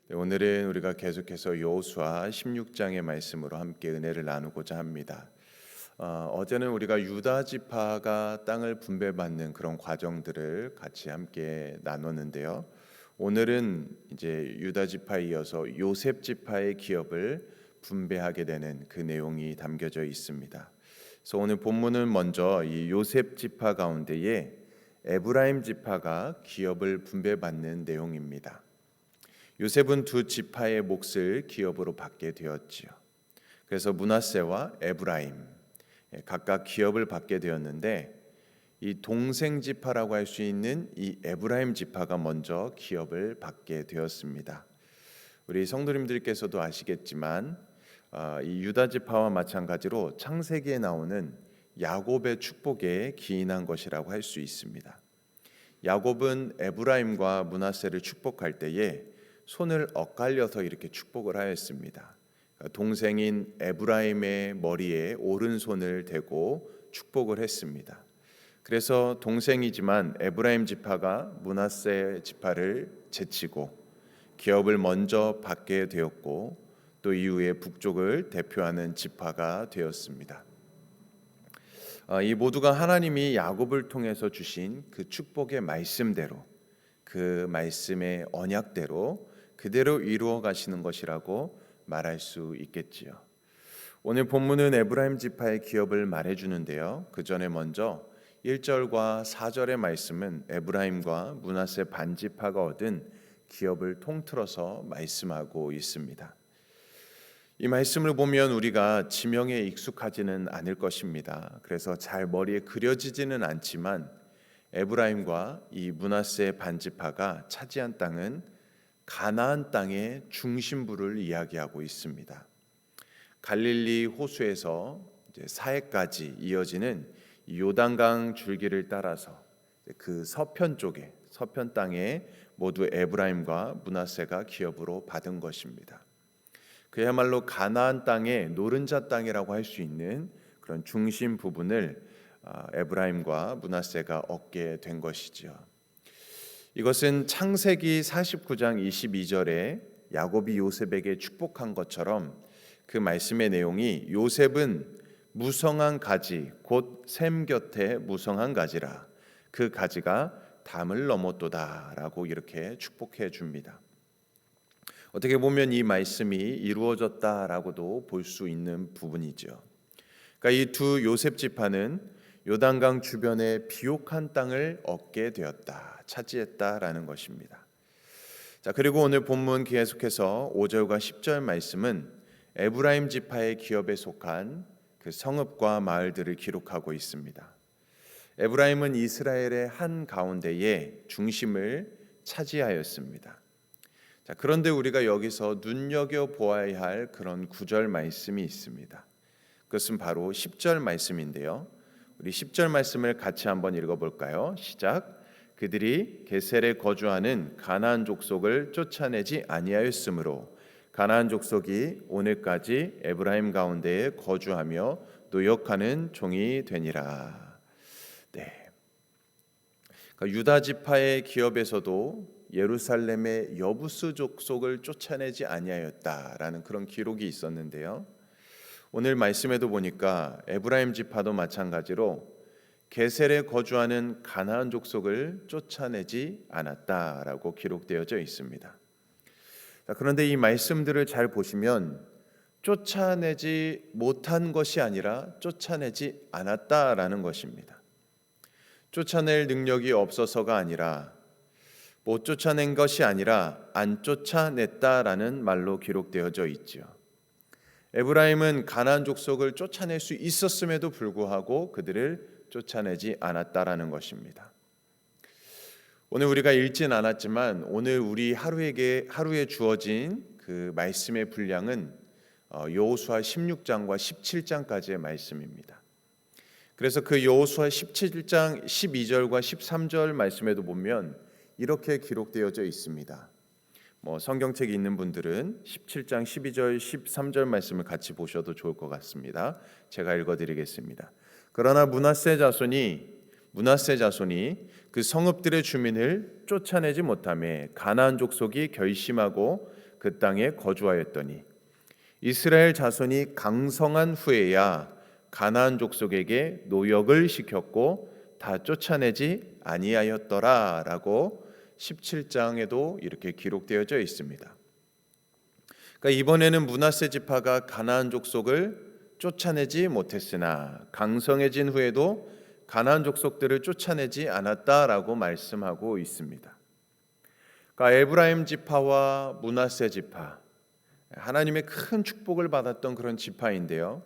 네, 오늘은 우리가 계속해서 여호수아 16장의 말씀으로 함께 은혜를 나누고자 합니다. 어제는 우리가 유다 지파가 땅을 분배받는 그런 과정들을 같이 함께 나눴는데요. 오늘은 이제 유다 지파에 이어서 요셉 지파의 기업을 분배하게 되는 그 내용이 담겨져 있습니다. 그래서 오늘 본문은 먼저 이 요셉 지파 가운데에 에브라임 지파가 기업을 분배받는 내용입니다. 요셉은 두 지파의 몫을 기업으로 받게 되었지요. 그래서 므낫세와 에브라임 각각 기업을 받게 되었는데 이 동생 지파라고 할 수 있는 이 에브라임 지파가 먼저 기업을 받게 되었습니다. 우리 성도님들께서도 아시겠지만 이 유다 지파와 마찬가지로 창세기에 나오는 야곱의 축복에 기인한 것이라고 할 수 있습니다. 야곱은 에브라임과 므낫세를 축복할 때에 손을 엇갈려서 이렇게 축복을 하였습니다. 동생인 에브라임의 머리에 오른손을 대고 축복을 했습니다. 그래서 동생이지만 에브라임 지파가 므낫세 지파를 제치고 기업을 먼저 받게 되었고 또 이후에 북쪽을 대표하는 지파가 되었습니다. 이 모두가 하나님이 야곱을 통해서 주신 그 축복의 말씀대로 그 말씀의 언약대로 그대로 이루어 가시는 것이라고 말할 수 있겠지요. 오늘 본문은 에브라임 지파의 기업을 말해 주는데요. 그 전에 먼저 1절과 4절의 말씀은 에브라임과 므낫세 반지파가 얻은 기업을 통틀어서 말씀하고 있습니다. 이 말씀을 보면 우리가 지명에 익숙하지는 않을 것입니다. 그래서 잘 머리에 그려지지는 않지만 에브라임과 이 므낫세 반지파가 차지한 땅은 가나안 땅의 중심부를 이야기하고 있습니다. 갈릴리 호수에서 이제 사해까지 이어지는 요단강 줄기를 따라서 그 서편 쪽에 서편 땅에 모두 에브라임과 므낫세가 기업으로 받은 것입니다. 그야말로 가나안 땅의 노른자 땅이라고 할 수 있는 그런 중심 부분을 에브라임과 므낫세가 얻게 된 것이지요. 이것은 창세기 49장 22절에 야곱이 요셉에게 축복한 것처럼 그 말씀의 내용이 요셉은 무성한 가지 곧 샘 곁에 무성한 가지라 그 가지가 담을 넘었도다라고 이렇게 축복해 줍니다. 어떻게 보면 이 말씀이 이루어졌다라고도 볼 수 있는 부분이죠. 그러니까 이 두 요셉 지파는 요단강 주변의 비옥한 땅을 얻게 되었다, 차지했다라는 것입니다. 자, 그리고 오늘 본문 계속해서 5절과 10절 말씀은 에브라임 지파의 기업에 속한 그 성읍과 마을들을 기록하고 있습니다. 에브라임은 이스라엘의 한 가운데에 중심을 차지하였습니다. 자, 그런데 우리가 여기서 눈여겨 보아야 할 그런 구절 말씀이 있습니다. 그것은 바로 10절 말씀인데요. 우리 10절 말씀을 같이 한번 읽어볼까요? 시작. 그들이 게셀에 거주하는 가나안 족속을 쫓아내지 아니하였으므로 가나안 족속이 오늘까지 에브라임 가운데에 거주하며 노역하는 종이 되니라. 네. 그러니까 유다 지파의 기업에서도 예루살렘의 여부스 족속을 쫓아내지 아니하였다라는 그런 기록이 있었는데요. 오늘 말씀에도 보니까 에브라임 지파도 마찬가지로 게셀에 거주하는 가나안 족속을 쫓아내지 않았다라고 기록되어져 있습니다. 그런데 이 말씀들을 잘 보시면 쫓아내지 못한 것이 아니라 쫓아내지 않았다라는 것입니다. 쫓아낼 능력이 없어서가 아니라 못 쫓아낸 것이 아니라 안 쫓아냈다라는 말로 기록되어져 있지요. 에브라임은 가나안 족속을 쫓아낼 수 있었음에도 불구하고 그들을 쫓아내지 않았다라는 것입니다. 오늘 우리가 읽진 않았지만 오늘 우리 하루에 주어진 그 말씀의 분량은 여호수아 16장과 17장까지의 말씀입니다. 그래서 그 여호수아 17장 12절과 13절 말씀에도 보면 이렇게 기록되어져 있습니다. 성경책이 있는 분들은 17장 12절 13절 말씀을 같이 보셔도 좋을 것 같습니다. 제가 읽어드리겠습니다. 그러나 므낫세 자손이 그 성읍들의 주민을 쫓아내지 못하며 가나안 족속이 결심하고 그 땅에 거주하였더니 이스라엘 자손이 강성한 후에야 가나안 족속에게 노역을 시켰고 다 쫓아내지 아니하였더라라고 17장에도 이렇게 기록되어져 있습니다. 그러니까 이번에는 므낫세 지파가 가나안 족속을 쫓아내지 못했으나 강성해진 후에도 가나안 족속들을 쫓아내지 않았다라고 말씀하고 있습니다. 그러니까 에브라임 지파와 므낫세 지파, 하나님의 큰 축복을 받았던 그런 지파인데요.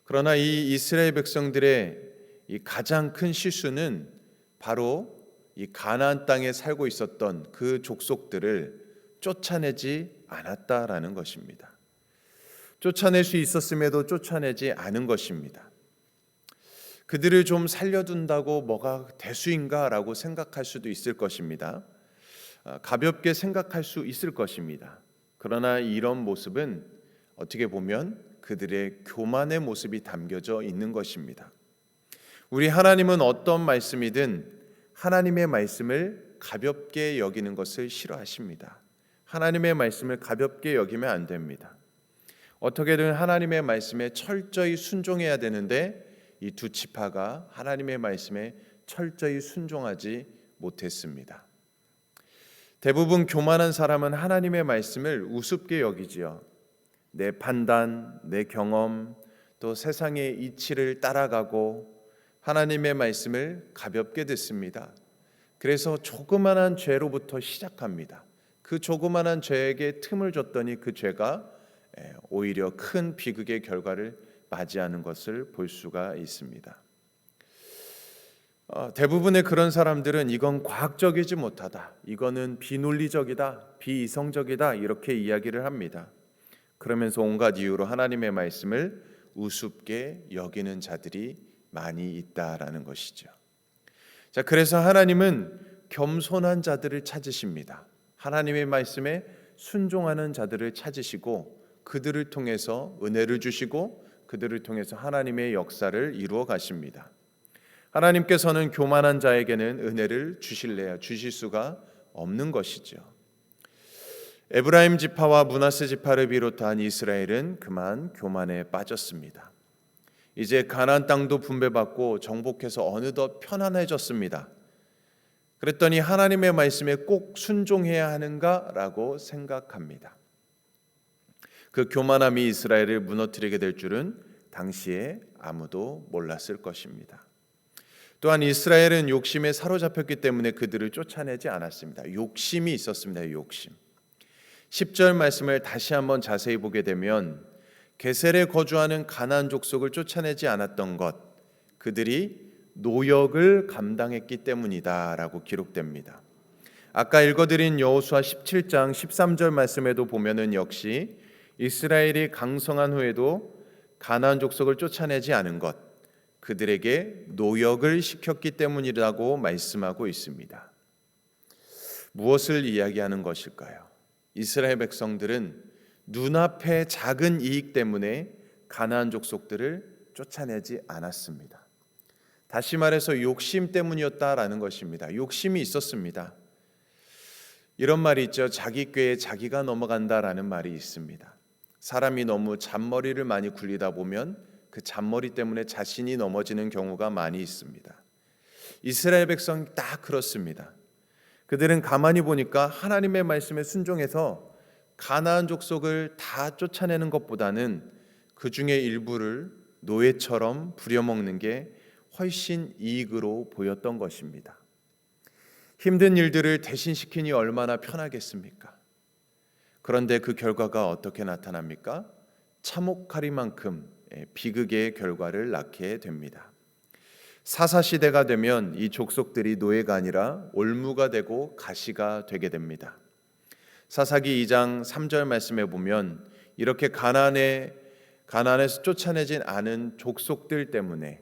그러나 이 이스라엘 백성들의 이 가장 큰 실수는 바로 이 가나안 땅에 살고 있었던 그 족속들을 쫓아내지 않았다라는 것입니다. 쫓아낼 수 있었음에도 쫓아내지 않은 것입니다. 그들을 좀 살려둔다고 뭐가 대수인가라고 생각할 수도 있을 것입니다. 가볍게 생각할 수 있을 것입니다. 그러나 이런 모습은 어떻게 보면 그들의 교만의 모습이 담겨져 있는 것입니다. 우리 하나님은 어떤 말씀이든 하나님의 말씀을 가볍게 여기는 것을 싫어하십니다. 하나님의 말씀을 가볍게 여기면 안 됩니다. 어떻게든 하나님의 말씀에 철저히 순종해야 되는데 이 두 지파가 하나님의 말씀에 철저히 순종하지 못했습니다. 대부분 교만한 사람은 하나님의 말씀을 우습게 여기지요. 내 판단, 내 경험, 또 세상의 이치를 따라가고 하나님의 말씀을 가볍게 듣습니다. 그래서 조그만한 죄로부터 시작합니다. 그 조그만한 죄에게 틈을 줬더니 그 죄가 오히려 큰 비극의 결과를 맞이하는 것을 볼 수가 있습니다. 대부분의 그런 사람들은 이건 과학적이지 못하다, 이거는 비논리적이다, 비이성적이다 이렇게 이야기를 합니다. 그러면서 온갖 이유로 하나님의 말씀을 우습게 여기는 자들이 많이 있다라는 것이죠. 자, 그래서 하나님은 겸손한 자들을 찾으십니다. 하나님의 말씀에 순종하는 자들을 찾으시고 그들을 통해서 은혜를 주시고 그들을 통해서 하나님의 역사를 이루어 가십니다. 하나님께서는 교만한 자에게는 은혜를 주실 수가 없는 것이죠. 에브라임 지파와 므낫세 지파를 비롯한 이스라엘은 그만 교만에 빠졌습니다. 이제 가나안 땅도 분배받고 정복해서 어느덧 편안해졌습니다. 그랬더니 하나님의 말씀에 꼭 순종해야 하는가라고 생각합니다. 그 교만함이 이스라엘을 무너뜨리게 될 줄은 당시에 아무도 몰랐을 것입니다. 또한 이스라엘은 욕심에 사로잡혔기 때문에 그들을 쫓아내지 않았습니다. 욕심이 있었습니다. 욕심. 10절 말씀을 다시 한번 자세히 보게 되면 게셀에 거주하는 가나안 족속을 쫓아내지 않았던 것, 그들이 노역을 감당했기 때문이다라고 기록됩니다. 아까 읽어드린 여호수아 17장 13절 말씀에도 보면은 역시 이스라엘이 강성한 후에도 가나안 족속을 쫓아내지 않은 것, 그들에게 노역을 시켰기 때문이라고 말씀하고 있습니다. 무엇을 이야기하는 것일까요? 이스라엘 백성들은 눈앞의 작은 이익 때문에 가나안 족속들을 쫓아내지 않았습니다. 다시 말해서 욕심 때문이었다라는 것입니다. 욕심이 있었습니다. 이런 말이 있죠. 자기 꾀에 자기가 넘어간다라는 말이 있습니다. 사람이 너무 잔머리를 많이 굴리다 보면 그 잔머리 때문에 자신이 넘어지는 경우가 많이 있습니다. 이스라엘 백성이 딱 그렇습니다. 그들은 가만히 보니까 하나님의 말씀에 순종해서 가나안 족속을 다 쫓아내는 것보다는 그 중에 일부를 노예처럼 부려먹는 게 훨씬 이익으로 보였던 것입니다. 힘든 일들을 대신시키니 얼마나 편하겠습니까? 그런데 그 결과가 어떻게 나타납니까? 참혹하리만큼 비극의 결과를 낳게 됩니다. 사사시대가 되면 이 족속들이 노예가 아니라 올무가 되고 가시가 되게 됩니다. 사사기 2장 3절 말씀에 보면 이렇게 가나안에서 쫓아내진 않은 족속들 때문에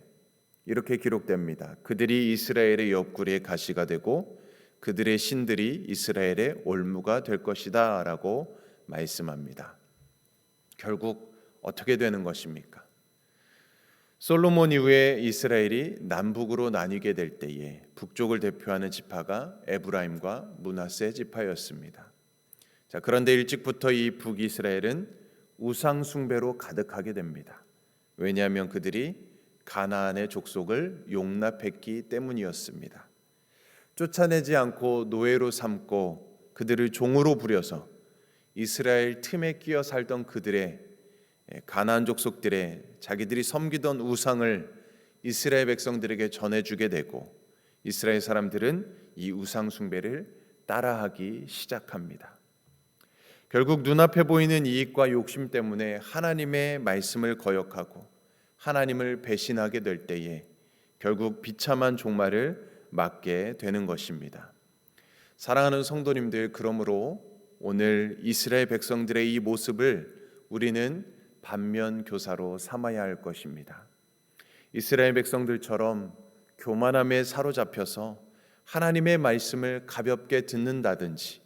이렇게 기록됩니다. 그들이 이스라엘의 옆구리에 가시가 되고 그들의 신들이 이스라엘의 올무가 될 것이다 라고 말씀합니다. 결국 어떻게 되는 것입니까? 솔로몬 이후에 이스라엘이 남북으로 나뉘게 될 때에 북쪽을 대표하는 지파가 에브라임과 므낫세 지파였습니다. 자, 그런데 일찍부터 이 북이스라엘은 우상 숭배로 가득하게 됩니다. 왜냐하면 그들이 가나안의 족속을 용납했기 때문이었습니다. 쫓아내지 않고 노예로 삼고 그들을 종으로 부려서 이스라엘 틈에 끼어 살던 그들의 가나안 족속들의 자기들이 섬기던 우상을 이스라엘 백성들에게 전해주게 되고 이스라엘 사람들은 이 우상 숭배를 따라하기 시작합니다. 결국 눈앞에 보이는 이익과 욕심 때문에 하나님의 말씀을 거역하고 하나님을 배신하게 될 때에 결국 비참한 종말을 맞게 되는 것입니다. 사랑하는 성도님들, 그러므로 오늘 이스라엘 백성들의 이 모습을 우리는 반면 교사로 삼아야 할 것입니다. 이스라엘 백성들처럼 교만함에 사로잡혀서 하나님의 말씀을 가볍게 듣는다든지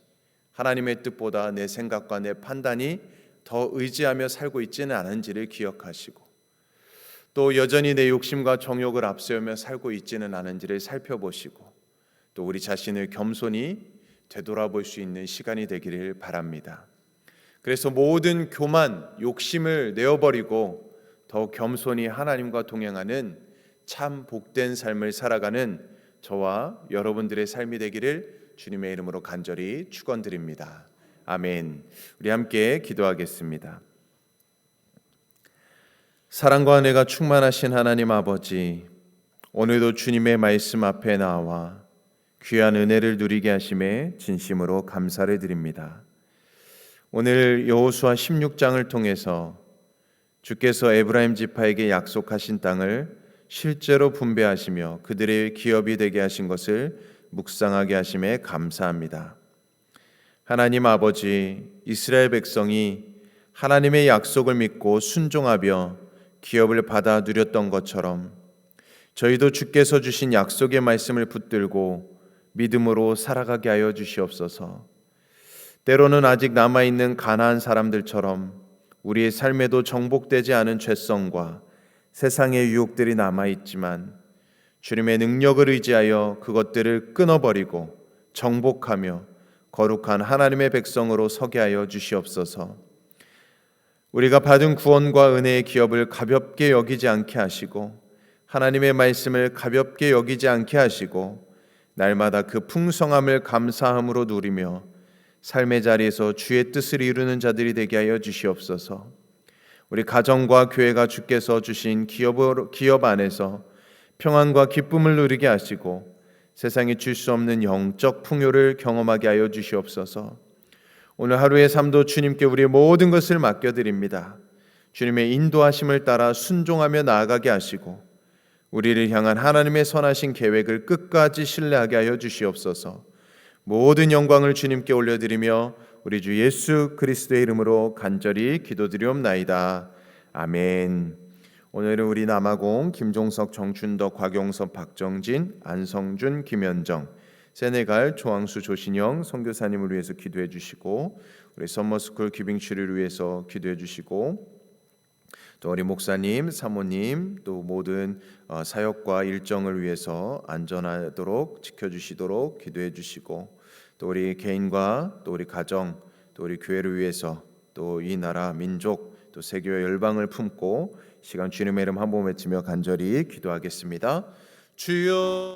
하나님의 뜻보다 내 생각과 내 판단이 더 의지하며 살고 있지는 않은지를 기억하시고 또 여전히 내 욕심과 정욕을 앞세우며 살고 있지는 않은지를 살펴보시고 또 우리 자신을 겸손히 되돌아볼 수 있는 시간이 되기를 바랍니다. 그래서 모든 교만, 욕심을 내어버리고 더 겸손히 하나님과 동행하는 참 복된 삶을 살아가는 저와 여러분들의 삶이 되기를 주님의 이름으로 간절히 축원드립니다. 아멘. 우리 함께 기도하겠습니다. 사랑과 은혜가 충만하신 하나님 아버지, 오늘도 주님의 말씀 앞에 나와 귀한 은혜를 누리게 하심에 진심으로 감사를 드립니다. 오늘 여호수아 16장을 통해서 주께서 에브라임 지파에게 약속하신 땅을 실제로 분배하시며 그들의 기업이 되게 하신 것을 묵상하게 하심에 감사합니다. 하나님 아버지, 이스라엘 백성이 하나님의 약속을 믿고 순종하며 기업을 받아 누렸던 것처럼 저희도 주께서 주신 약속의 말씀을 붙들고 믿음으로 살아가게 하여 주시옵소서. 때로는 아직 남아있는 가나안 사람들처럼 우리의 삶에도 정복되지 않은 죄성과 세상의 유혹들이 남아있지만 주님의 능력을 의지하여 그것들을 끊어버리고 정복하며 거룩한 하나님의 백성으로 서게 하여 주시옵소서. 우리가 받은 구원과 은혜의 기업을 가볍게 여기지 않게 하시고 하나님의 말씀을 가볍게 여기지 않게 하시고 날마다 그 풍성함을 감사함으로 누리며 삶의 자리에서 주의 뜻을 이루는 자들이 되게 하여 주시옵소서. 우리 가정과 교회가 주께서 주신 기업 안에서 평안과 기쁨을 누리게 하시고 세상이 줄 수 없는 영적 풍요를 경험하게 하여 주시옵소서. 오늘 하루의 삶도 주님께 우리의 모든 것을 맡겨드립니다. 주님의 인도하심을 따라 순종하며 나아가게 하시고 우리를 향한 하나님의 선하신 계획을 끝까지 신뢰하게 하여 주시옵소서. 모든 영광을 주님께 올려드리며 우리 주 예수 그리스도의 이름으로 간절히 기도드리옵나이다. 아멘. 오늘은 우리 남아공 김종석, 정춘덕, 곽용섭, 박정진, 안성준, 김현정, 세네갈 조항수, 조신영 선교사님을 위해서 기도해 주시고 우리 서머스쿨 귀빙치를 위해서 기도해 주시고 또 우리 목사님, 사모님 또 모든 사역과 일정을 위해서 안전하도록 지켜주시도록 기도해 주시고 또 우리 개인과 또 우리 가정 또 우리 교회를 위해서 또 이 나라 민족 또 세계와 열방을 품고 시간 주님의 이름 한 번 외치며 간절히 기도하겠습니다. 주여